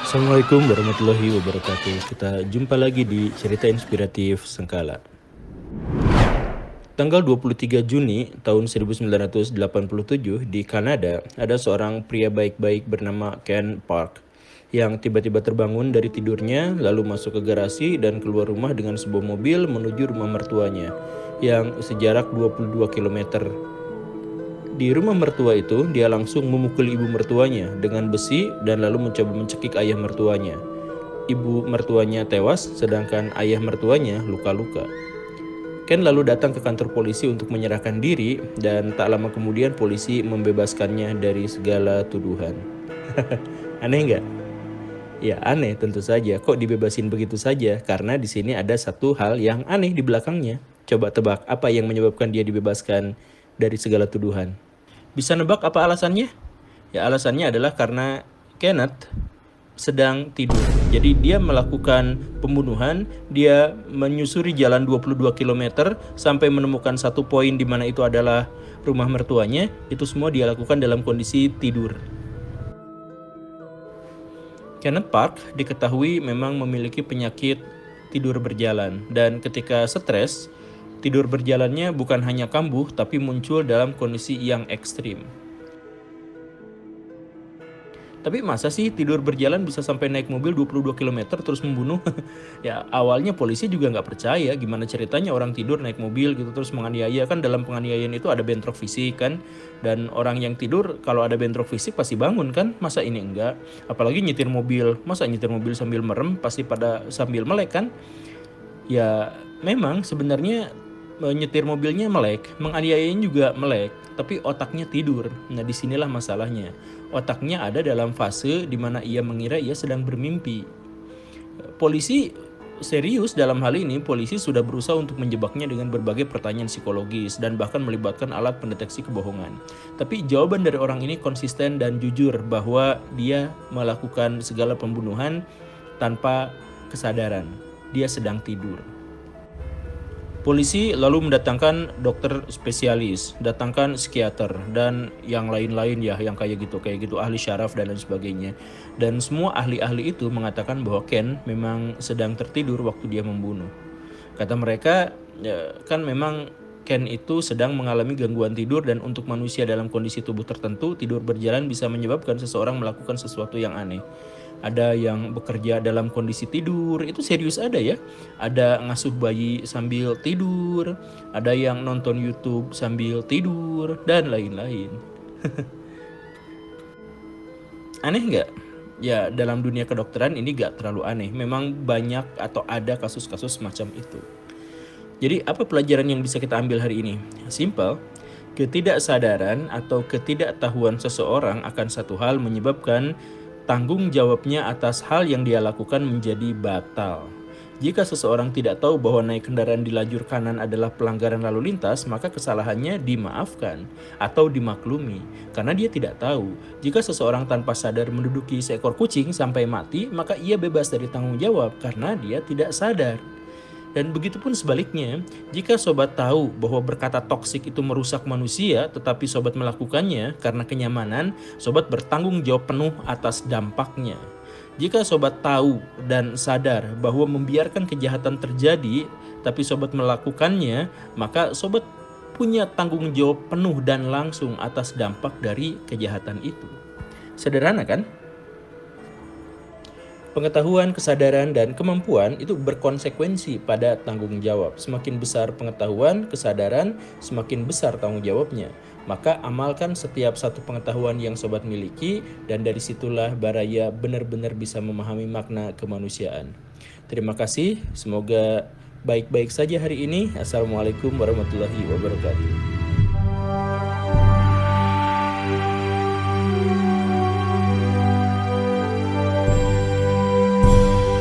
Assalamualaikum warahmatullahi wabarakatuh. Kita jumpa lagi di Cerita Inspiratif Sengkala. Tanggal 23 Juni tahun 1987 di Kanada, ada seorang pria baik-baik bernama Ken Park yang tiba-tiba terbangun dari tidurnya lalu masuk ke garasi dan keluar rumah dengan sebuah mobil menuju rumah mertuanya yang sejarak 22 kilometer. Di rumah mertua itu, dia langsung memukul ibu mertuanya dengan besi dan lalu mencoba mencekik ayah mertuanya. Ibu mertuanya tewas, sedangkan ayah mertuanya luka-luka. Ken lalu datang ke kantor polisi untuk menyerahkan diri, dan tak lama kemudian polisi membebaskannya dari segala tuduhan. Aneh nggak? Ya aneh tentu saja. Kok dibebasin begitu saja? Karena di sini ada satu hal yang aneh di belakangnya. Coba tebak apa yang menyebabkan dia dibebaskan dari segala tuduhan. Bisa nebak apa alasannya? Ya alasannya adalah karena Kenneth sedang tidur. Jadi dia melakukan pembunuhan, dia menyusuri jalan 22 kilometer sampai menemukan satu poin di mana itu adalah rumah mertuanya. Itu semua dia lakukan dalam kondisi tidur. Kenneth Park diketahui memang memiliki penyakit tidur berjalan, dan ketika stres, tidur berjalannya bukan hanya kambuh tapi muncul dalam kondisi yang ekstrim. Tapi masa sih tidur berjalan bisa sampai naik mobil 22 kilometer terus membunuh? Ya awalnya polisi juga nggak percaya gimana ceritanya orang tidur naik mobil gitu terus menganiaya. Kan dalam penganiayaan itu ada bentrok fisik kan. Dan orang yang tidur kalau ada bentrok fisik pasti bangun kan. Masa ini enggak? Apalagi nyetir mobil. Masa nyetir mobil sambil merem pasti pada sambil melek kan? Ya memang sebenarnya nyetir mobilnya melek, menganiayanya juga melek, tapi otaknya tidur. Nah disinilah masalahnya. Otaknya ada dalam fase di mana ia mengira ia sedang bermimpi. Polisi serius dalam hal ini, polisi sudah berusaha untuk menjebaknya dengan berbagai pertanyaan psikologis dan bahkan melibatkan alat pendeteksi kebohongan. Tapi jawaban dari orang ini konsisten dan jujur bahwa dia melakukan segala pembunuhan tanpa kesadaran. Dia sedang tidur. Polisi lalu mendatangkan dokter spesialis, datangkan psikiater dan yang lain-lain ya, yang kayak gitu ahli syaraf dan lain sebagainya. Dan semua ahli-ahli itu mengatakan bahwa Ken memang sedang tertidur waktu dia membunuh. Kata mereka, ya, kan memang Ken itu sedang mengalami gangguan tidur dan untuk manusia dalam kondisi tubuh tertentu, tidur berjalan bisa menyebabkan seseorang melakukan sesuatu yang aneh. Ada yang bekerja dalam kondisi tidur, itu serius ada ya. Ada ngasuh bayi sambil tidur, ada yang nonton YouTube sambil tidur, dan lain-lain. Aneh nggak? Ya dalam dunia kedokteran ini nggak terlalu aneh. Memang banyak atau ada kasus-kasus semacam itu. Jadi apa pelajaran yang bisa kita ambil hari ini? Simple, ketidaksadaran atau ketidaktahuan seseorang akan satu hal menyebabkan tanggung jawabnya atas hal yang dia lakukan menjadi batal. Jika seseorang tidak tahu bahwa naik kendaraan di lajur kanan adalah pelanggaran lalu lintas, maka kesalahannya dimaafkan atau dimaklumi karena dia tidak tahu. Jika seseorang tanpa sadar menduduki seekor kucing sampai mati, maka ia bebas dari tanggung jawab karena dia tidak sadar. Dan begitupun sebaliknya, jika sobat tahu bahwa berkata toksik itu merusak manusia, tetapi sobat melakukannya karena kenyamanan, sobat bertanggung jawab penuh atas dampaknya. Jika sobat tahu dan sadar bahwa membiarkan kejahatan terjadi, tapi sobat melakukannya, maka sobat punya tanggung jawab penuh dan langsung atas dampak dari kejahatan itu. Sederhana kan? Pengetahuan, kesadaran, dan kemampuan itu berkonsekuensi pada tanggung jawab. Semakin besar pengetahuan, kesadaran, semakin besar tanggung jawabnya. Maka amalkan setiap satu pengetahuan yang sobat miliki, dan dari situlah Baraya benar-benar bisa memahami makna kemanusiaan. Terima kasih, semoga baik-baik saja hari ini. Assalamualaikum warahmatullahi wabarakatuh.